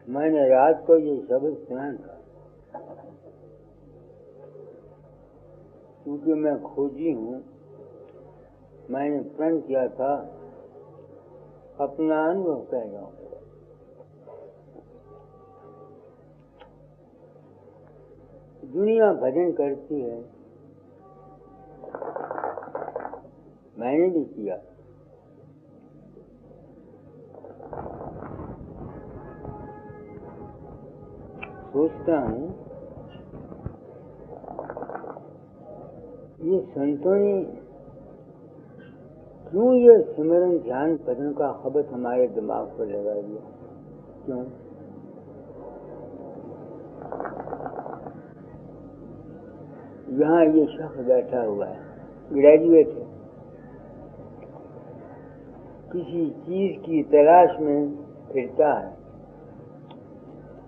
मैंने रात को ये शब्द सुना था, क्योंकि मैं खोजी हूँ। मैंने प्रण किया था अपना अनुभव कह रहा हूँ। दुनिया भजन करती है, मैंने भी किया। सोचता हूँ ये संतों ने क्यों ये सिमरन ध्यान भजन का खबत हमारे दिमाग पर लगा दिया? क्यों? यहाँ ये शख्स बैठा हुआ है, ग्रेजुएट है, किसी चीज की तलाश में फिरता है।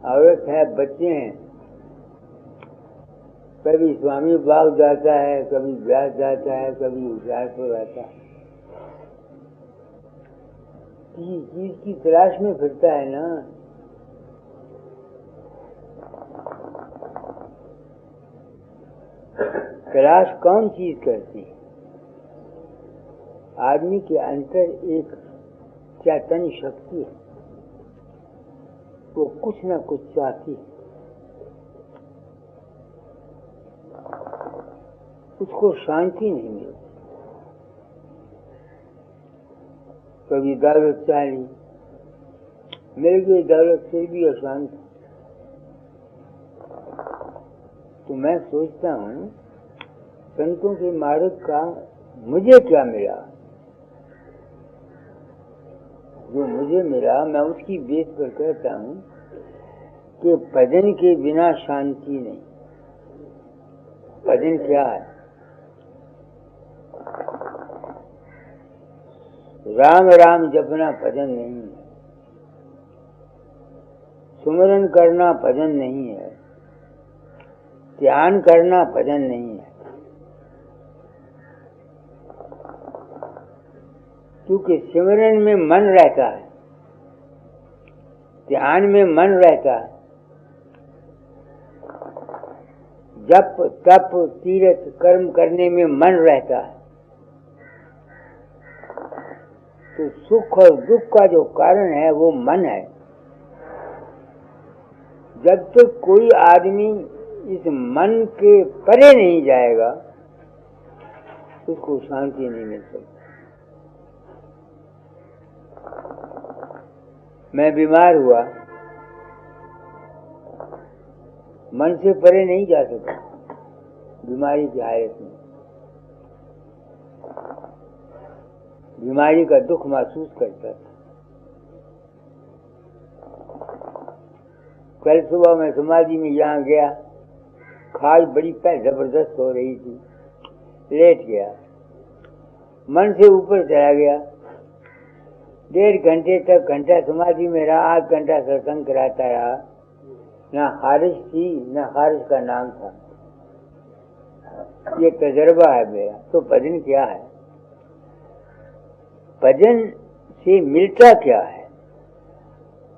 औरत है, बच्चे हैं, कभी स्वामी बाग जाता है, कभी ब्यास जाता है, कभी होशियारपुर रहता है। किसी चीज की तलाश में फिरता है ना। तलाश कौन चीज करती है? आदमी के अंदर एक चैतन्य शक्ति है, वो कुछ न कुछ चाहती है। उसको शांति नहीं मिलती। कभी दौलत चाहिए, मिल गई दौलत, फिर भी अशांत। तो मैं सोचता हूँ संतों के मार्ग का मुझे क्या मिला? जो मुझे मिला मैं उसकी बेस पर कहता हूँ कि भजन के बिना शांति नहीं। भजन क्या है? राम राम जपना भजन नहीं है, सुमरन करना भजन नहीं है, ध्यान करना भजन नहीं है। क्योंकि सिमरन में मन रहता है, ध्यान में मन रहता है, जप तप तीर्थ कर्म करने में मन रहता है। तो सुख और दुख का जो कारण है वो मन है। जब तक कोई आदमी इस मन के परे नहीं जाएगा उसको शांति नहीं मिल सकती। मैं बीमार हुआ, मन से परे नहीं जा सकता बीमारी की हालत में। बीमारी का दुख महसूस करता था। कल सुबह मैं समाधि में यहाँ गया, खाज बड़ी जबरदस्त हो रही थी, लेट गया, मन से ऊपर चला गया। 1.5 घंटे तक घंटा समाधि में रहा, 8 घंटा सत्संग कराता रहा। ना खारिश थी ना खारिश का नाम था। ये तजर्बा है मेरा। तो भजन क्या है? भजन से मिलता क्या है?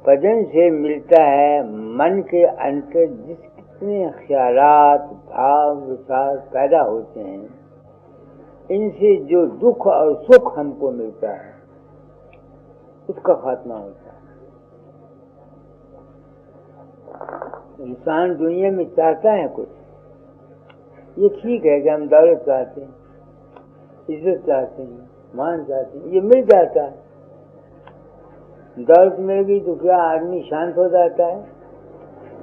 भजन से मिलता है मन के अंदर जितने ख्यालात भाव विचार पैदा होते हैं, इनसे जो दुख और सुख हमको मिलता है उसका खात्मा होता है। इंसान दुनिया में चाहता है कुछ। ये ठीक है कि हम दौलत चाहते हैं, इज्जत चाहते हैं, मान चाहते हैं, ये मिल जाता है। दौलत मिल गई तो क्या आदमी शांत हो जाता है?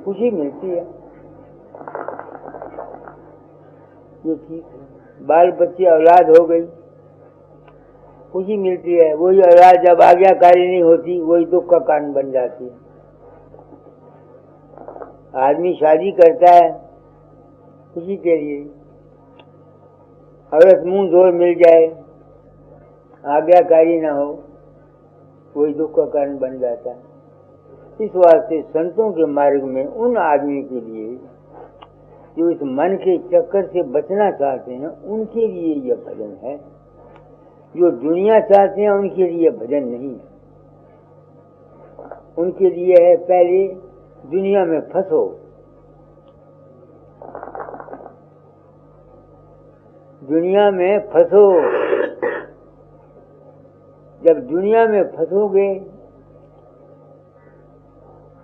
खुशी मिलती है, ये ठीक है। बाल बच्चे औलाद हो गई, खुशी मिलती है। वही औलाद जब आज्ञाकारी नहीं होती वही दुख का कारण बन जाती है। आदमी शादी करता है खुशी के लिए, औरत मुंह जोर मिल जाए, आज्ञाकारी ना हो, वही दुख का कारण बन जाता है। इस वास्ते संतों के मार्ग में उन आदमियों के लिए जो इस मन के चक्कर से बचना चाहते हैं उनके लिए यह भजन है। जो दुनिया चाहते हैं उनके लिए भजन नहीं है। उनके लिए है पहले दुनिया में फंसो। दुनिया में फंसो। जब दुनिया में फंसोगे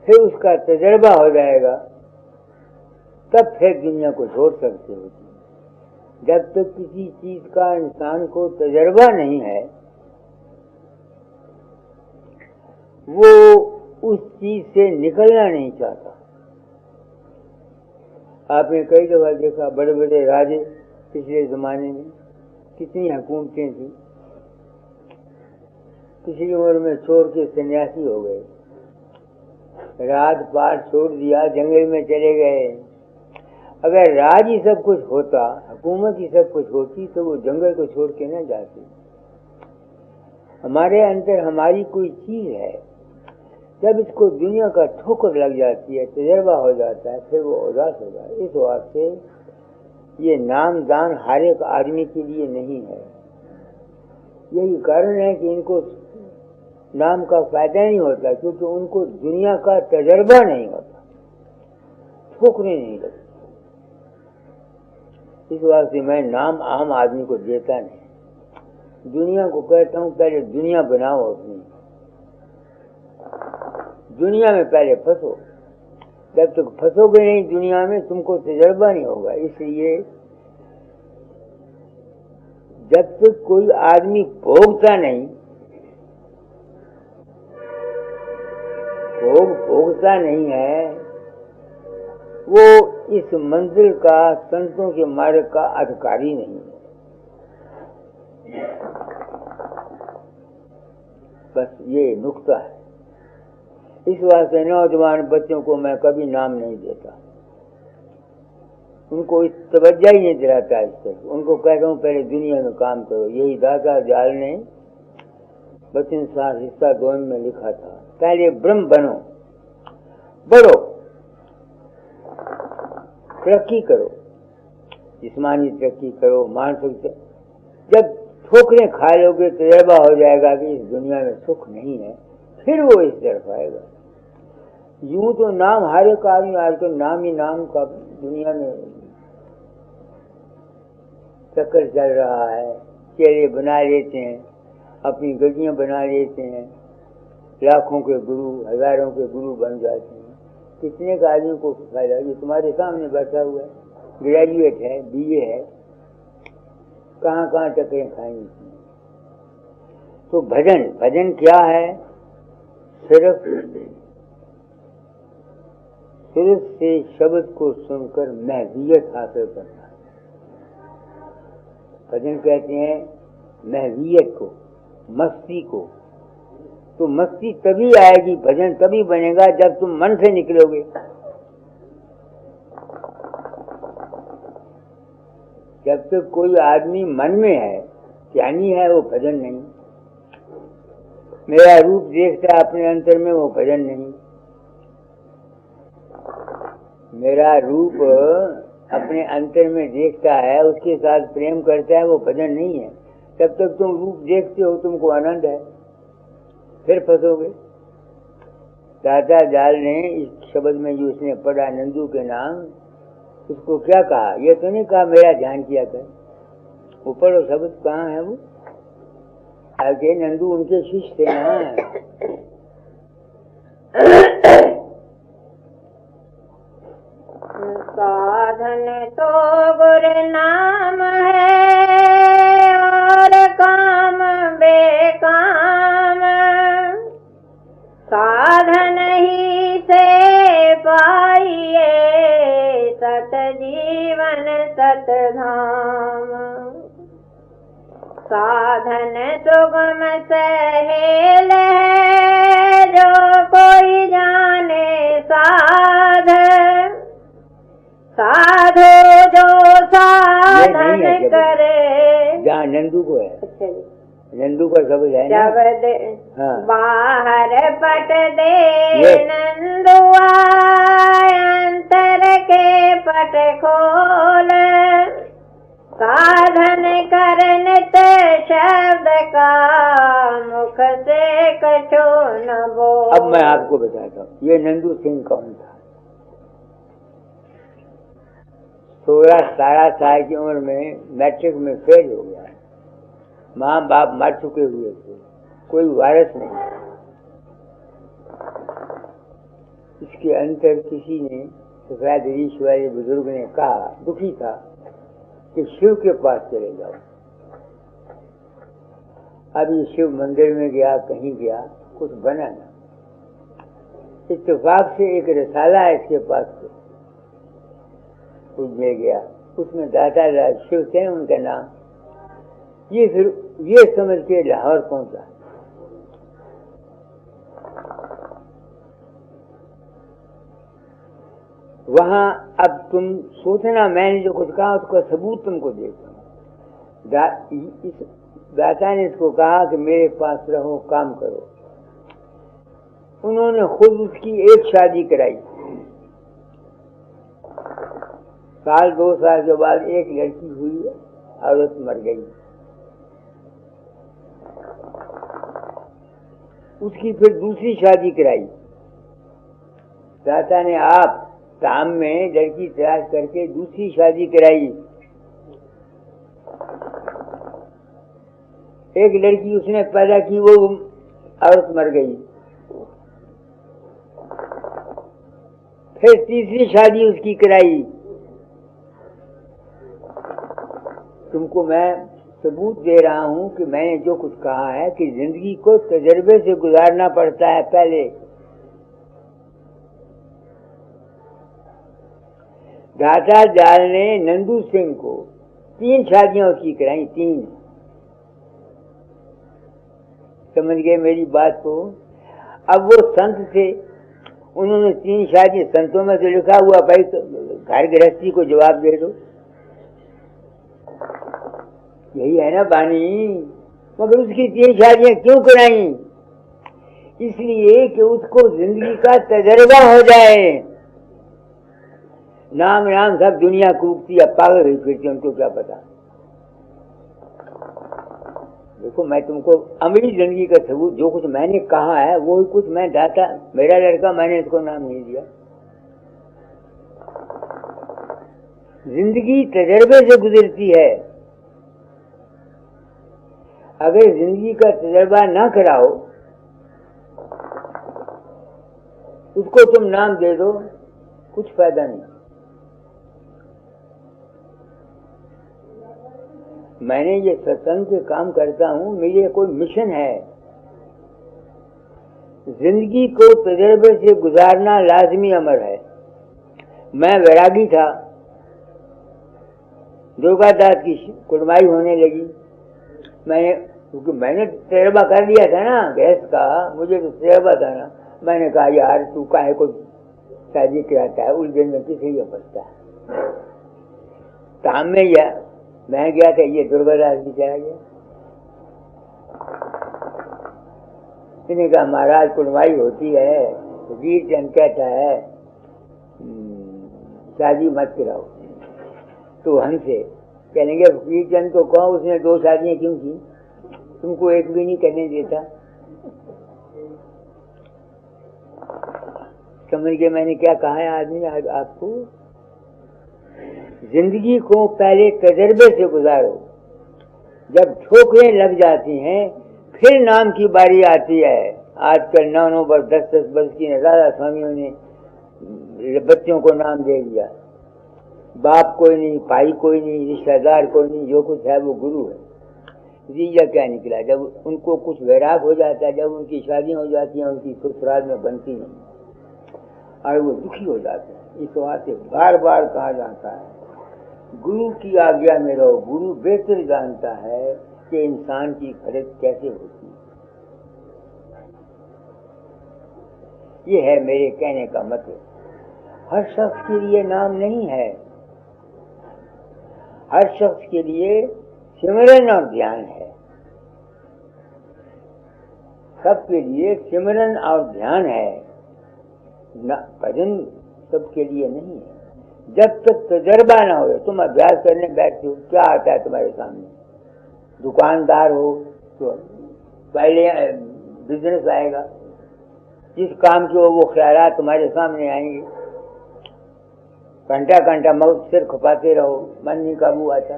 फिर उसका तजर्बा हो जाएगा, तब फिर दुनिया को छोड़ सकते हो। जब तक किसी चीज का इंसान को तजर्बा नहीं है, वो उस चीज से निकलना नहीं चाहता। आपने कई दफा देखा, बड़े बड़े राजे पिछले जमाने में कितनी हुकूमतें थी, किसी उम्र में छोड़ के सन्यासी हो गए, राज पाट छोड़ दिया, जंगल में चले गए। अगर राज ही सब कुछ होता, हुकूमत ही सब कुछ होती, तो वो जंगल को छोड़ के न जाते। हमारे अंदर हमारी कोई चीज है, जब इसको दुनिया का ठोकर लग जाती है, तजर्बा हो जाता है, फिर वो उदास हो जाता है। इस वास्ते ये नाम दान हर एक आदमी के लिए नहीं है। यही कारण है कि इनको नाम का फायदा नहीं होता, क्योंकि उनको दुनिया का तजर्बा नहीं होता, ठोकरे नहीं लगती। इस वास्ते मैं नाम आम आदमी को देता नहीं। दुनिया को कहता हूँ पहले दुनिया बनाओ अपनी, दुनिया में पहले फंसो। जब तक फंसोगे नहीं दुनिया में, तुमको तजर्बा नहीं होगा। इसलिए जब तक कोई आदमी भोगता नहीं, भोगता नहीं है, वो इस मंजिल का, संतों के मार्ग का अधिकारी नहीं है। बस ये नुक्ता है। इस वास्ते नौजवान बच्चों को मैं कभी नाम नहीं देता, उनको इस तवज्जो ही नहीं दिलाता। इस तरह उनको कहता हूँ पहले दुनिया में काम करो। यही दाता जाल ने वचन सार हिस्सा 2 में लिखा था, पहले ब्रह्म बनो, बढ़ो, तरक्की करो, जिस्मानी तरक्की करो, मानसिक। जब ठोकरें खा लोगे, तजर्बा हो जाएगा कि इस दुनिया में सुख नहीं है, फिर वो इस तरफ आएगा। यूं तो नाम हर एक आदमी आजकल नाम ही नाम का दुनिया में चक्कर चल रहा है। चेहरे बना लेते हैं, अपनी गड्डियां बना लेते हैं, लाखों के गुरु, हजारों के गुरु बन जाते हैं। कितने का आदमी को फायदा? ये तुम्हारे सामने बैठा हुआ है, ग्रेजुएट है, बीए है, कहाँ कहाँ टक्करें खाएंगे। तो भजन क्या है? सिर्फ से शब्द को सुनकर महवियत हासिल करना है। भजन कहते हैं महवियत को, मस्ती को। तो मस्ती तभी आएगी, भजन तभी बनेगा जब तुम मन से निकलोगे। जब तक कोई आदमी मन में है, ज्ञानी है, वो भजन नहीं। मेरा रूप देखता है अपने अंतर में, वो भजन नहीं। मेरा रूप अपने अंतर में देखता है, उसके साथ प्रेम करता है, वो भजन नहीं है। जब तक तुम रूप देखते हो तुमको आनंद है, फिर फंसोगे। दाता जाल ने इस शब्द में जो उसने पढ़ा नंदू के नाम, उसको क्या कहा? ये तो नहीं कहा मेरा ध्यान किया कर। वो पढ़ो शब्द, कहाँ है वो? आगे नंदू उनके शिष्य थे ना। साधन तो गुरु नाम है और काम बेकाम, साधन ही से पाइए सत जीवन सत धाम। साधन सुगम सहेल है जो कोई जाने साध, साधो जो साधन करे। जहाँ नंदू को है। अच्छा जी, नंदू का शब्द है ना? शब्द हाँ। बाहर पट दे नंदुआ, अंतर के पट खोल, साधन करन ते शब्द का मुख से कछो न बोल। अब मैं आपको बताता हूँ, ये नंदू सिंह कौन था? 16-17 साल की उम्र में मैट्रिक में फेल हो गया। माँ बाप मर चुके हुए थे, कोई वारिस नहीं। इसके अंतर किसी ने, सफेद रीश वाले बुजुर्ग ने कहा, दुखी था, कि शिव के पास चले जाओ। अब ये शिव मंदिर में गया, कहीं गया, कुछ बना ना। इत्तेफाक से एक रसाला है इसके पास से, ले गया। उसमें दाता शिव थे उनका नाम। ये फिर ये समझ के लाहौर पहुंचा। वहां अब तुम सोचना, मैंने जो कुछ कहा उसका सबूत तुमको देता हूं। इस दाता ने इसको कहा कि मेरे पास रहो, काम करो। उन्होंने खुद उसकी एक शादी कराई। साल 2 साल के बाद एक लड़की हुई, औरत मर गई। उसकी फिर दूसरी शादी कराई। दाता ने आप शाम में लड़की तलाश करके दूसरी शादी कराई। एक लड़की उसने पैदा की, वो औरत मर गई। फिर तीसरी शादी उसकी कराई। तुमको मैं सबूत दे रहा हूं कि मैंने जो कुछ कहा है कि जिंदगी को तजर्बे से गुजारना पड़ता है। पहले दाता जाल ने नंदू सिंह को 3 शादियां उसकी कराई, 3। समझ गए मेरी बात को? अब वो संत थे, उन्होंने 3 शादी, संतों में तो लिखा हुआ भाई तो घर गृहस्थी को जवाब दे दो, यही है ना बानी। मगर उसकी 3 शादियां क्यों कराई? इसलिए कि उसको जिंदगी का तजर्बा हो जाए। नाम नाम सब दुनिया कूदती है, पागल हुई फिरती, उनको क्या पता। देखो मैं तुमको अमली जिंदगी का सबूत, जो कुछ मैंने कहा है वो कुछ मैं दाता, मेरा लड़का, मैंने इसको नाम नहीं दिया। जिंदगी तजर्बे से गुजरती है। अगर जिंदगी का तजर्बा ना कराओ, उसको तुम नाम दे दो, कुछ फायदा नहीं। मैंने ये सत्संग के काम करता हूं, मेरे कोई मिशन है। जिंदगी को तजर्बे से गुजारना लाजमी अमर है। मैं वैरागी था, दुर्गादास की कुर्बाई होने लगी। क्योंकि मैंने तजर्बा कर लिया था ना गैस का, मुझे तो तजर्बा था ना। मैंने कहा यार तू काहे को शादी कराता है, उस दिन में किसे ये पछता है। काम में या मैं गया था, ये दुर्गादास भी चला गया। इन्हें कहा महाराज कुर्बाई होती है तो वीर चंद कहता है शादी मत कराओ। तो हमसे कहेंगे वीर चंद को कहो उसने 2 शादियां क्यों की, तुमको एक भी नहीं करने देता। समझ गए मैंने क्या कहा है आदमी आपको? जिंदगी को पहले तजर्बे से गुजारो। जब ठोकरें लग जाती हैं फिर नाम की बारी आती है। आजकल 9-9 वर्ष 10-10 वर्ष की राधा स्वामियों ने बच्चों को नाम दे दिया। बाप कोई नहीं, भाई कोई नहीं, रिश्तेदार कोई नहीं, जो कुछ है वो गुरु है। नतीजा क्या निकला? जब उनको कुछ वैराग हो जाता है, जब उनकी शादियां हो जाती हैं, उनकी ससुराल में बनती नहीं और वो दुखी हो जाते हैं। इस वास्ते बार बार कहा जाता है गुरु की आज्ञा में रहो। गुरु बेहतर जानता है कि इंसान की खरीद कैसे होती है। ये है मेरे कहने का मतलब। हर शख्स के लिए नाम नहीं है, हर शख्स के लिए सिमरन और ध्यान है। सबके लिए सिमरन और ध्यान है, भजन सबके लिए नहीं है। जब तक तजर्बा ना हो, तुम अभ्यास करने बैठते हो, क्या आता है तुम्हारे सामने? दुकानदार हो तो पहले बिजनेस आएगा, जिस काम के वो ख्यालात तुम्हारे सामने आएंगे, घंटा घंटा मौत सिर खपाते रहो, मन नहीं काबू आता।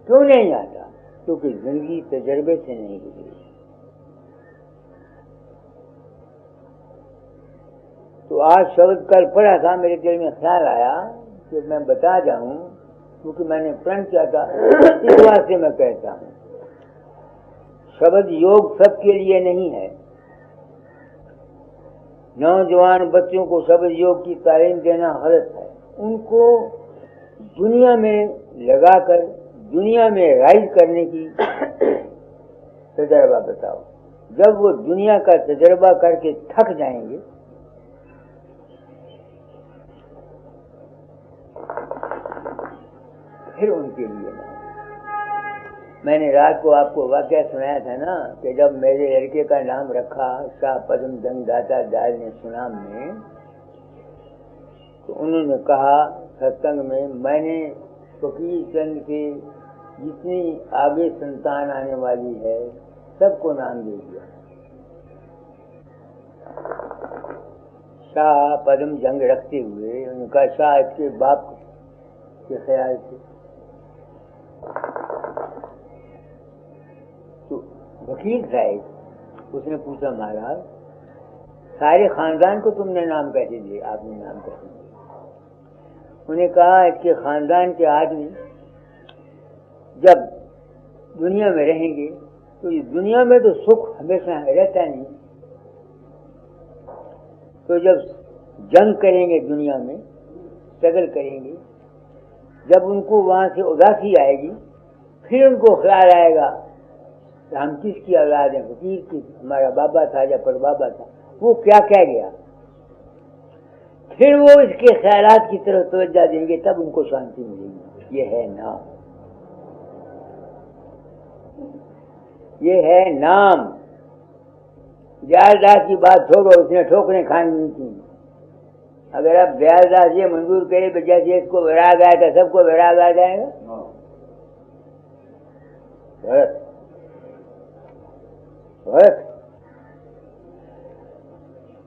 क्यों नहीं आता? क्योंकि जिंदगी तजर्बे से नहीं गुजरी। तो आज शब्द कल पढ़ा था, मेरे दिल में ख्याल आया कि मैं बता जाऊं, क्योंकि मैंने प्रण किया था, इस वास्ते मैं कहता हूं। शब्द योग सबके लिए नहीं है। नौजवान बच्चों को शब्द योग की तालीम देना गलत है। उनको दुनिया में लगाकर दुनिया में राइज करने की तजर्बा बताओ। जब वो दुनिया का तजर्बा करके थक जाएंगे, फिर उनके लिए ना। मैंने रात को आपको वाकया सुनाया था ना कि जब मेरे लड़के का नाम रखा शाह पद्म जंग दाता दाल ने सुनाम में, तो उन्होंने कहा सत्संग में, मैंने फकीर चंद के जितनी आगे संतान आने वाली है सबको नाम दे दिया। शाह पद्म जंग रखते हुए उनका शाह के बाप के ख्याल से। तो वकील साहब उसने पूछा, महाराज सारे खानदान को तुमने नाम कैसे दिए? आपने नाम कैसे दिया? उन्हें कहा इसके खानदान के आदमी जब दुनिया में रहेंगे तो इस दुनिया में तो सुख हमेशा रहता नहीं, तो जब जंग करेंगे दुनिया में, स्ट्रगल करेंगे, जब उनको वहां से उदासी आएगी, फिर उनको ख्याल आएगा हम किसकी औलाद है, फकीर की, हमारा बाबा था या परबाबा था, वो क्या कह गया, फिर वो इसके ख्यालात की तरफ तवज्जो देंगे, तब उनको शांति मिलेगी। ये है नाम, ये है नाम। दयालदास की बात छोड़ो, उसने ठोकरें खानी नहीं थी। अगर आप दयालदास ये मंजूर करे जैसे इसको विराग आया था सबको विराग आ जाएगा, बस बस।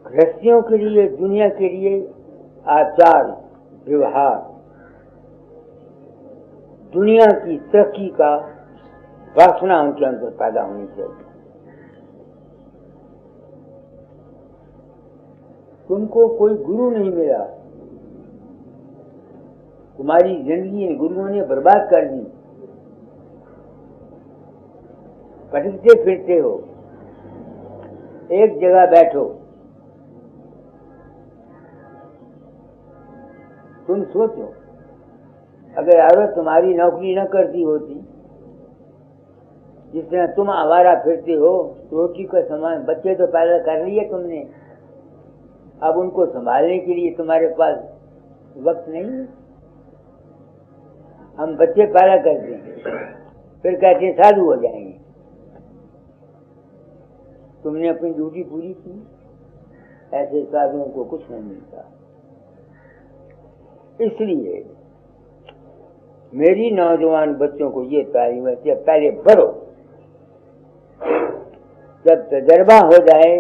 गृहस्थियों के लिए, दुनिया के लिए आचार व्यवहार, दुनिया की तरक्की का वासना उनके अंदर पैदा होनी चाहिए। तुमको कोई गुरु नहीं मिला, तुम्हारी जिंदगी गुरुओं ने बर्बाद कर दी, भटकते फिरते हो, एक जगह बैठो। तुम सोचो, अगर औरत तुम्हारी नौकरी न करती होती, जिस तरह तुम आवारा फिरते हो, रोटी का सामान, बच्चे तो पैदा कर लिए तुमने, अब उनको संभालने के लिए तुम्हारे पास वक्त नहीं है। हम बच्चे पैदा करते हैं, फिर कहते हैं साधु हो जाएंगे। तुमने अपनी ड्यूटी पूरी की, ऐसे साधुओं को कुछ नहीं मिलता। इसलिए मेरी नौजवान बच्चों को ये तालीम है कि पहले बढ़ो, जब तजर्बा हो जाए,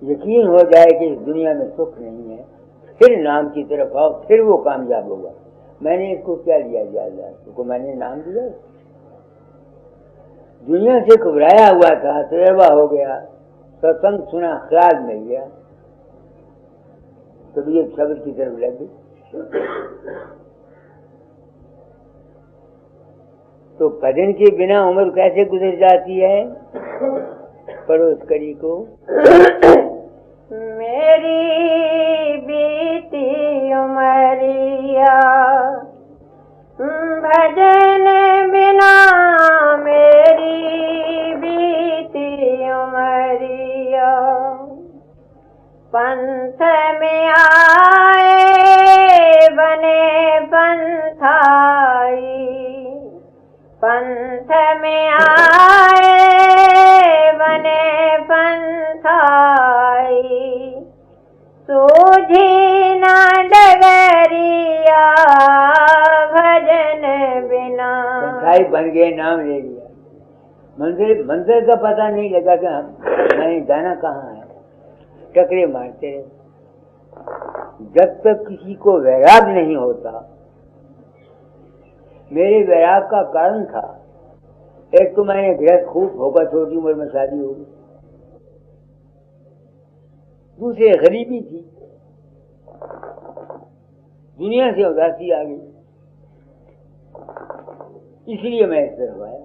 यकीन हो जाए कि इस दुनिया में सुख नहीं है, फिर नाम की तरफ आओ, फिर वो कामयाब होगा। मैंने इसको क्या दिया ज्यादा, उसको मैंने नाम दिया। दुनिया से घबराया हुआ था, तजर्बा हो गया, सत्संग सुना, ख्याल मिल गया, तबीयत शब्द की तरफ लग गई। तो भजन के बिना उम्र कैसे गुजर जाती है? पड़ोस करी को मेरी बीती उमरिया भजन बिना, मेरी बीती उमरिया पंथ में आए बने पंथाई, पंथ में आए बने पंथाई, सूझी ना डगरिया भजन बिना। पंथाई बन गए, नाम ले लिया, मंदिर का पता नहीं लगा कि हमें जाना कहाँ है। टकरे मारते रहे। जब तक किसी को वैराग नहीं होता, मेरे वैराग का कारण था, एक तो मैंने गृहस्थ खूब भोगा, छोटी उम्र में शादी हो गई, दूसरे गरीबी थी, दुनिया से उदासी आ गई, इसलिए मैं इस तरफ आया।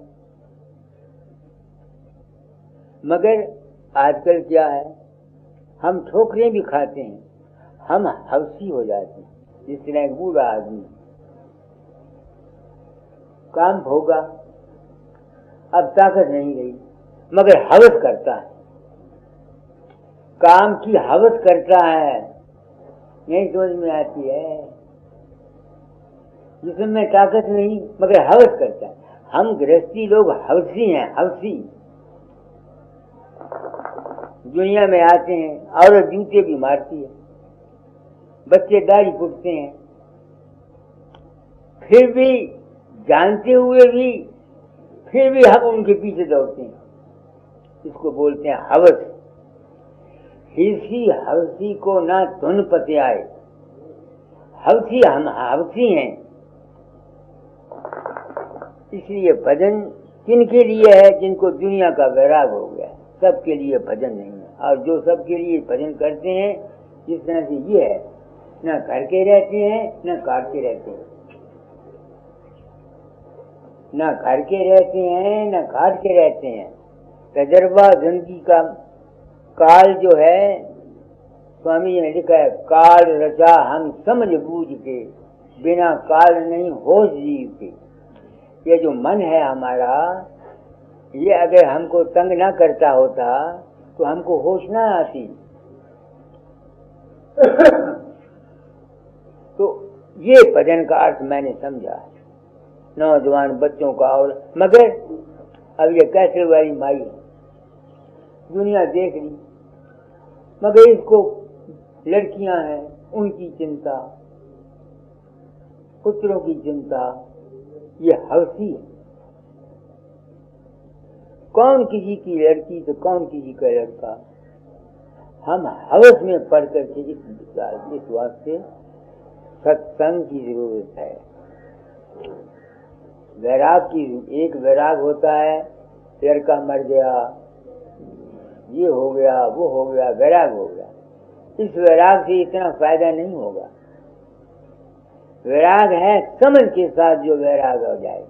मगर आजकल क्या है, हम ठोकरें भी खाते हैं, हम हवसी हो जाते हैं। जिस तरह एक बूढ़ा आदमी काम होगा, अब ताकत नहीं रही, मगर हवस करता है, काम की हवस करता है, नहीं समझ में आती है, जिसमें ताकत नहीं मगर हवस करता है। हम गृहस्थी लोग हवसी हैं, हवसी। दुनिया में आते हैं, औरत जूते भी मारती है, बच्चे दाढ़ी फूटते हैं, फिर भी जानते हुए भी फिर भी हम उनके पीछे दौड़ते हैं। इसको बोलते हैं हवस। हिरसी हवसी को ना धुन पते आए, हवसी हम हवसी हैं। इसलिए भजन किनके लिए है? जिनको दुनिया का वैराग हो गया। सबके लिए भजन नहीं है। और जो सबके लिए भजन करते हैं, जिस तरह से ये है, न करके रहते हैं न काटते रहते हैं, न करके रहते हैं न काट के रहते हैं। तजर्बा जिंदगी का काल जो है, स्वामी जी ने लिखा है, काल रचा हम समझ बूझ के, बिना काल नहीं होश जीव के। ये जो मन है हमारा, ये अगर हमको तंग ना करता होता तो हमको होश ना आती। तो ये भजन का अर्थ मैंने समझा, नौजवान बच्चों का। और मगर अब ये कैसे वाली माई दुनिया देख ली, मगर इसको लड़कियां हैं, उनकी चिंता, पुत्रों की चिंता, ये हवसी है। कौन किसी की लड़की तो कौन किसी का लड़का। हम हवस में पढ़ करके इस वास्ते सत्संग की जरूरत है। वैराग की एक वैराग होता है, लड़का मर गया, ये हो गया, वो हो गया, वैराग हो गया। इस वैराग से इतना फायदा नहीं होगा। वैराग है समझ के साथ जो वैराग हो जाए,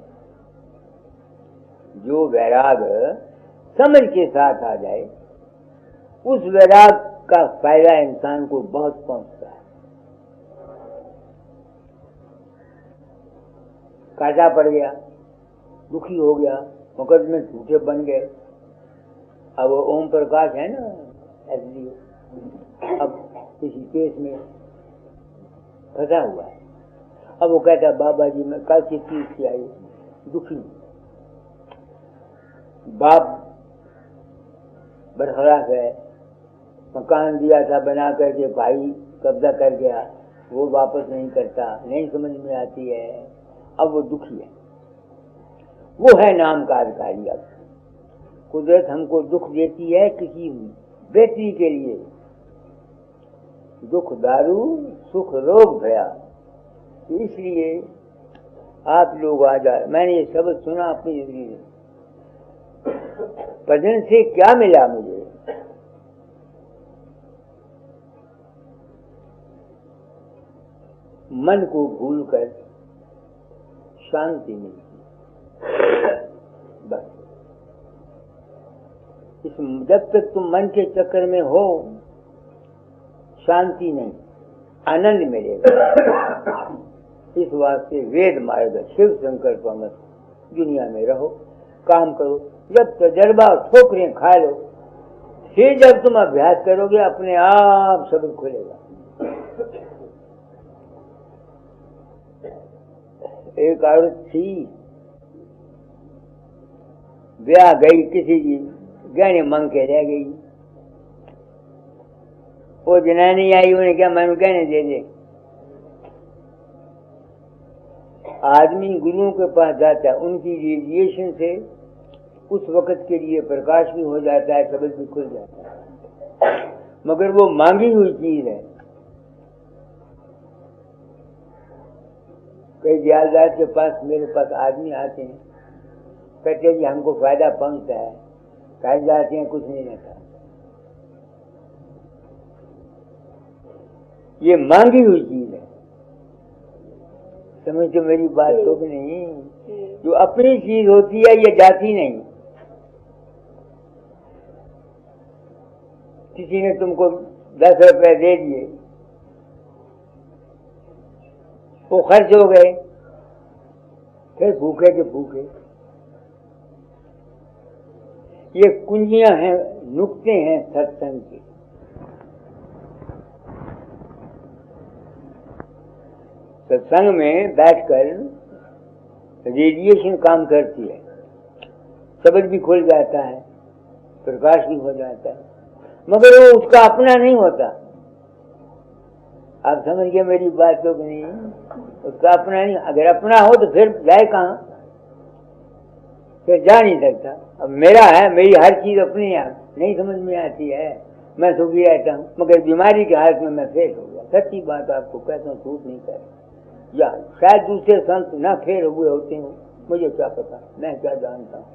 जो वैराग समझ के साथ आ जाए, उस वैराग का फायदा इंसान को बहुत पहुंचता है। काटा पड़ गया, दुखी हो गया, मुकदमे झूठे बन गए। अब वो ओम प्रकाश है ना एसडीओ, अब किसी केस में फंसा हुआ है। अब वो कहता है, बाबा जी मैं कल से चीज से आई, दुखी। बाप बरखलाफ है, मकान दिया था बना करके, भाई कब्जा कर गया, वो वापस नहीं करता, नहीं समझ में आती है। अब वो दुखी है, वो है नाम का अधिकारी। अब कुदरत हमको दुख देती है किसी बेटी के लिए। दुख दारू सुख रोग भया। तो इसलिए आप लोग आ जाए। मैंने ये शब्द सुना अपनी जिंदगी में। भजन से क्या मिला मुझे? मन को भूलकर शांति मिलती। बस जब तक तुम मन के चक्कर में हो, शांति नहीं, आनंद मिलेगा। इस वास्ते वेद मार्ग शिव शंकर मत दुनिया में रहो, काम करो। जब तजर्बा ठोकरें खा लो, फिर जब तुम अभ्यास करोगे, अपने आप शब्द खुलेगा। एक औरत थी, ब्याह गई, किसी की गहने मांग के रह गई। वो जनानी आई, उन्हें क्या मैंने गहने दे दे। आदमी गुरुओं के पास जाता है, उनकी रेडिएशन से उस वक्त के लिए प्रकाश भी हो जाता है, शब्द भी खुल जाता है। मगर वो मांगी हुई चीज है। कई दयालदास के पास, मेरे पास आदमी आते हैं, कहते हैं कि हमको फायदा पहुंचता है, कह जाते हैं कुछ नहीं रहता। ये मांगी हुई चीज है, समझते मेरी बात तो भी नहीं। जो अपनी चीज होती है ये जाती नहीं। किसी ने तुमको 10 रुपए दे दिए, वो खर्च हो गए, फिर भूखे के भूखे। ये कुंजियां हैं, नुक्ते हैं सत्संग के। सत्संग में बैठकर रेडिएशन काम करती है, शब्द भी खुल जाता है, प्रकाश भी हो जाता है, मगर वो उसका अपना नहीं होता। आप समझ गए मेरी बात तो नहीं? उसका अपना नहीं। अगर अपना हो तो फिर जाए कहाँ? फिर जा नहीं सकता। अब मेरा है, मेरी हर चीज अपनी है, नहीं समझ में आती है, मैं सुखी रहता हूँ, मगर बीमारी के हालत में मैं फेल हो गया। सच्ची बात आपको कहता हूँ, झूठ नहीं कर। या शायद दूसरे संत ना फेल हुए होते हैं, मुझे क्या पता, मैं क्या जानता हूँ।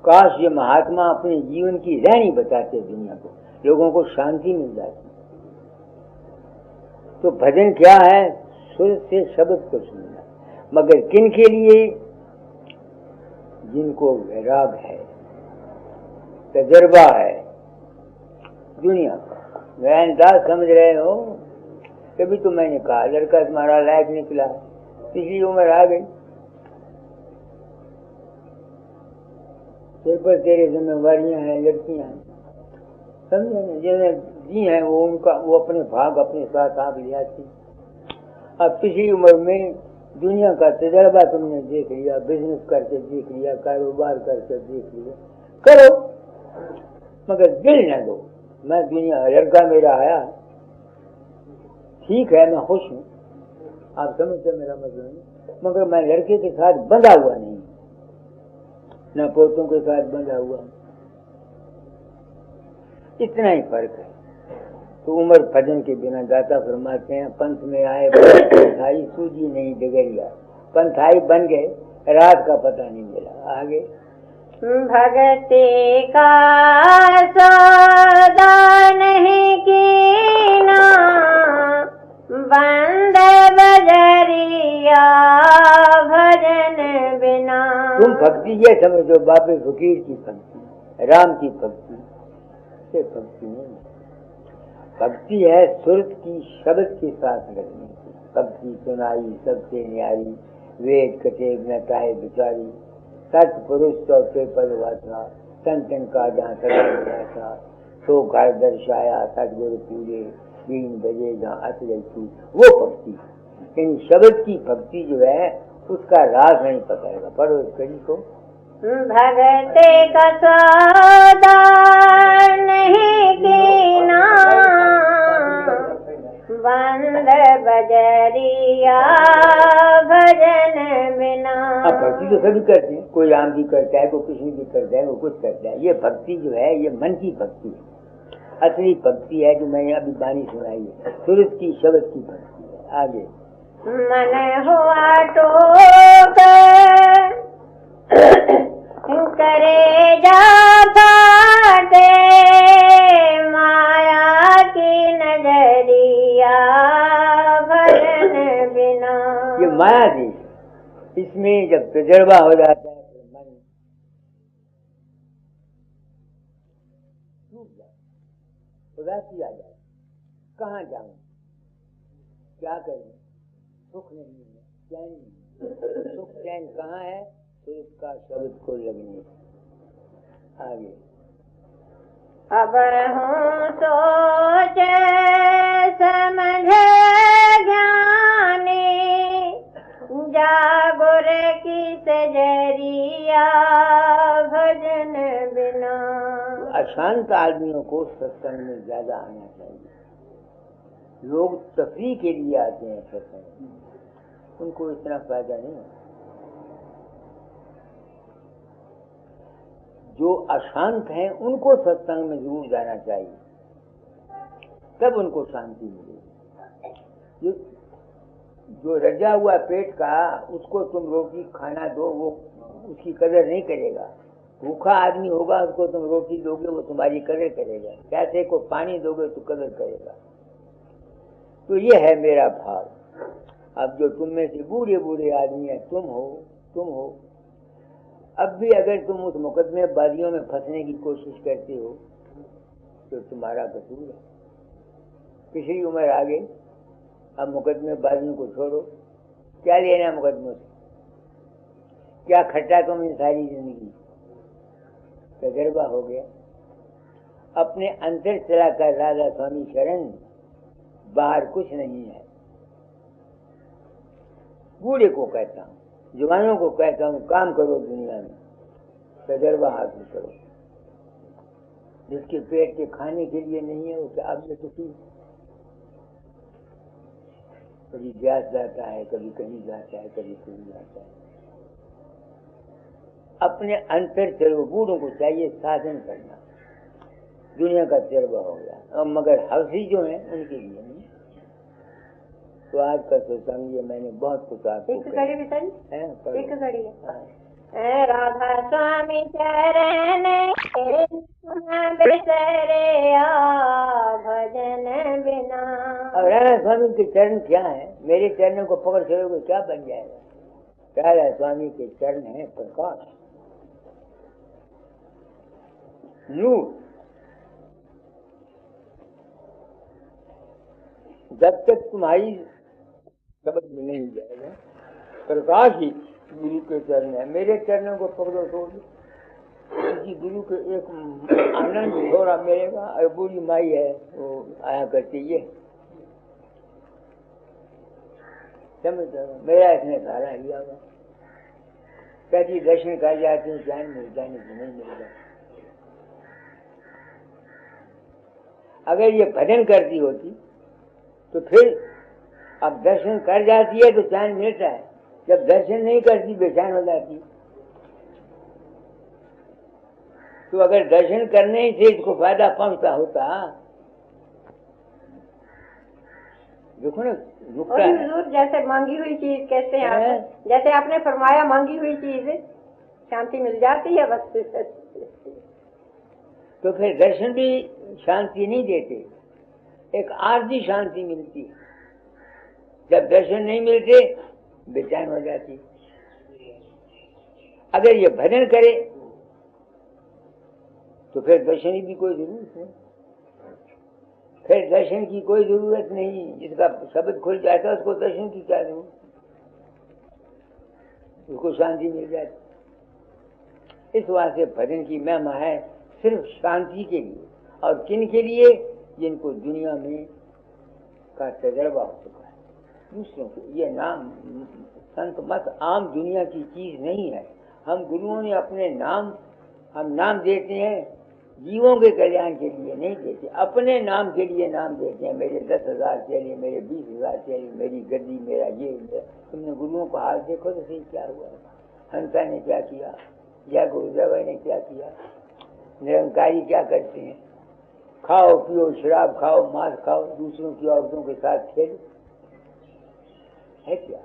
काश ये महात्मा अपने जीवन की रहनी बताते दुनिया को, लोगों को शांति मिल जाती। तो भजन क्या है? सुर से शब्द को सुनना, मगर किन के लिए? जिनको वैराग है, तजर्बा है दुनिया का। वैनदास समझ रहे हो? कभी तो मैंने कहा लड़का तुम्हारा लायक निकला, पिछली उम्र आ गई, सिर पर तेरे जिम्मेवारियां हैं, लड़कियां हैं, समझे ना? जिन्हें दी हैं वो उनका, वो अपने भाग अपने साथ आप ले आती। अब पिछली उम्र में दुनिया का तजर्बा तुमने देख लिया, बिजनेस करके देख लिया, कारोबार करके देख लिया, करो, मगर दिल न दो। मैं दुनिया, लड़का मेरा आया, ठीक है, मैं खुश हूँ, आप समझते मेरा मतलब नहीं, मगर मैं लड़के के साथ बंधा हुआ नहीं, न पोतों के साथ बंधा हुआ, इतना ही फर्क है। तो उम्र भजन के बिना दाता फरमाते हैं, पंथ में आए पंथाई सूझी नहीं डगरिया, पंथाई बन गए, रात का पता नहीं मिला। आगे भगति का सौदा नहीं कीना, बंद बजरिया भजन बिना। तुम भक्ति ये समझो बाबे फकीर की भक्ति, राम की भक्ति, ये भक्ति नहीं। भक्ति है सुरत की, शब्द के साथ लगने की। भक्ति सुनाई सबसे न्यारी, वेद कटे न काहे बिचारी, सत पुरुष चौथे पद वाता, संतन का जहाँ सदा था, सो घर दर्शाया सतगुरु पूरे, 3 बजे जहाँ अतल थी। वो भक्ति, इन शब्द की भक्ति जो है उसका राज नहीं पकड़ेगा। पढ़ो इस कड़ी को। भगते का सौदा नहीं कीना, बंद बजरिया भजन बिना। अब भक्ति तो सभी करते हैं, कोई राम जी करता है, कोई कृष्ण जी करता है, वो कुछ करता है। ये भक्ति जो है ये मन की भक्ति है, असली भक्ति है जो मैंने अभी बानी सुनाई है, सूरज की शब्द की भक्ति है। आगे मन हुआ टोक करे जा फाटे, माया की नजरिया भजन बिना। ये माया जी, इसमें जब तजर्बा हो जाता है तो मन टूट जाता, उदासी आ जाए, कहाँ जाऊं, क्या करूं, सुख नहीं है, चैन नहीं। सुख चैन कहाँ है? तो इसका शब्द को लगने। आगे अब हूँ सोच समझ ज्ञानी, जागुर की सजरिया भजन बिना। अशांत आदमियों को सत्संग में ज्यादा आना चाहिए। लोग तफरीह के लिए आते हैं सत्संग में, उनको इतना फायदा नहीं है। जो अशांत हैं उनको सत्संग में जरूर जाना चाहिए, तब उनको शांति मिलेगी। जो रजा हुआ पेट का, उसको तुम रोटी खाना दो, वो उसकी कदर नहीं करेगा। भूखा आदमी होगा, उसको तुम रोटी दोगे, वो तुम्हारी कदर करेगा। प्यासे को पानी दोगे तो कदर करेगा। तो ये है मेरा भाव। अब जो तुम में से बूढ़े बूढ़े आदमी हैं, तुम हो, अब भी अगर तुम उस मुकदमेबाजियों में फंसने की कोशिश करते हो तो तुम्हारा कसूर है। पिछली उम्र आ गई, अब मुकदमेबाजियों को छोड़ो। क्या लेना मुकदमों से? क्या खट्टा तुम इन सारी जिंदगी? तजर्बा हो गया। अपने अंतर चला कर राधा स्वामी शरण, बाहर कुछ नहीं है। बूढ़े को कहता हूँ, जवानों को कहता हूँ, काम करो दुनिया में, तजर्बा हासिल करो। जिसके पेट के खाने के लिए नहीं है, उसे अब से दुखी, कभी ब्याज जाता है, कभी कहीं जाता है, कभी कहीं जाता है। अपने अंतर चलो। बूढ़ों को चाहिए साधन करना। दुनिया का तजर्बा हो गया, मगर हवसी जो है उनके लिए नहीं। तो आज का सत्संग ये मैंने बहुत कुछ आपको एक घड़ी बिताई, एक घड़ी है। राधा स्वामी चरण बिसरे भजन बिना। अब राधा स्वामी के चरण क्या है? मेरे चरणों को पकड़ चलोगे क्या बन जाएगा? राधा स्वामी के चरण है प्रकाश, नूर। जब तक तुम्हारी समझ में नहीं जाएगा, प्रकाश ही गुरु के चरण है। मेरे चरणों को पकड़ो तो किसी गुरु के एक आनंद थोड़ा मिलेगा। और बूढ़ी माई है, वो आया करती है, समझ मेरा इसने सारा लिया हुआ। कहती दर्शन कर जाते हैं, ज्ञान मिल जाने से नहीं मिलेगा। अगर ये भजन करती होती तो फिर, अब दर्शन कर जाती है तो चैन मिलता है, जब दर्शन नहीं करती बेचैन हो जाती। तो अगर दर्शन करने से इसको फायदा पहुंचता होता, देखो ना, रुकता है। हुजूर जैसे मांगी हुई चीज कहते हैं आप, जैसे आपने फरमाया मांगी हुई चीज शांति मिल जाती है बस। तो फिर दर्शन भी शांति नहीं देते, एक आरजी शांति मिलती है। जब दर्शन नहीं मिलते बेचैन हो जाती। अगर ये भजन करे तो फिर दर्शन की कोई जरूरत नहीं, फिर दर्शन की कोई जरूरत नहीं। जिसका शब्द खुल जाता है उसको दर्शन की क्या जरूरत? उसको शांति मिल जाती। इस वास्ते भजन की महिमा है सिर्फ शांति के लिए। और किन के लिए? जिनको दुनिया में का तजर्बा हो चुका है। दूसरों को ये नाम संत मत आम दुनिया की चीज नहीं है। हम गुरुओं ने अपने नाम, हम नाम देते हैं जीवों के कल्याण के लिए नहीं देते, अपने नाम के लिए नाम देते हैं। मेरे 10,000 चेले, मेरे 20,000 चेले, मेरी गद्दी, मेरा ये। तुमने गुरुओं को हाल देखो तो सही क्या हुआ? हंसा ने क्या किया, या गुरुदेव ने क्या किया? निरंकारी क्या करते हैं? खाओ पियो, शराब खाओ, मांस खाओ, दूसरों की औरतों के साथ खेलो, है क्या?